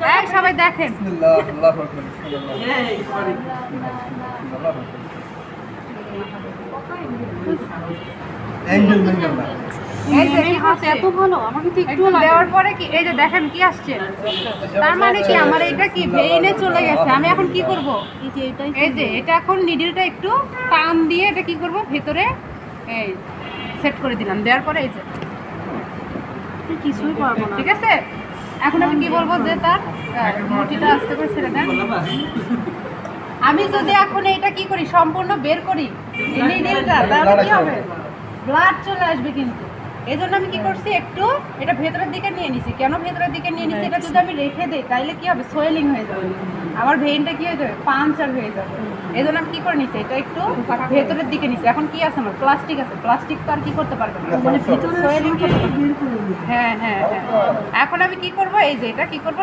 এই সবাই দেখেন। বিসমিল্লাহ, আল্লাহু আকবার, বিসমিল্লাহ। অ্যাঙ্গেল ম্যাঙ্গেল না। এই যে কি হাত হচ্ছে এত ভালো, আমাকে তো একটু একটু দেওয়ার পরে কি এই যে দেখেন কি আসছে, তার মানে কি আমার এটা কি ভেইনে চলে গেছে। আমি এখন কি করব, এই যে এটাই এই যে এটা এখন নিডলটা একটু টান দিয়ে এটা কি করব ভেতরে এই সেট করে দিলাম। দেওয়ার পরে এই যে কিছুই পারবো না। ঠিক আছে। এখন আমি কি বলবো যে তার মুঠিটা আস্তে করে ছেড়ে দেন। আমি যদি এখন এটা কি করি সম্পূর্ণ বের করি এই নিডলটা, তাহলে কি হবে, ব্লাড চলে আসবে। কিন্তু এই জন্য আমি কি করছি একটু এটা ভেতরের দিকে নিয়ে নিছি। কেন ভেতরের দিকে নিয়ে নিছি, এটা যদি আমি রেখে দিই তাহলে কি হবে, সোয়েলিং হয়ে যাবে, আমার ভেইনটা কি হয়ে যাবে, পাঞ্চার হয়ে যাবে। এই জন্য আমি কি করে নিছি এটা একটু ভেতরের দিকে নিছি। এখন কি আছে আমার প্লাস্টিক আছে, প্লাস্টিক তো আর কি করতে পারবে না, মানে ভিতরে সোয়েলিং করতে পারবে। বের করে দিই। হ্যাঁ হ্যাঁ হ্যাঁ। এখন আমি কি করব, এই যে এটা কি করব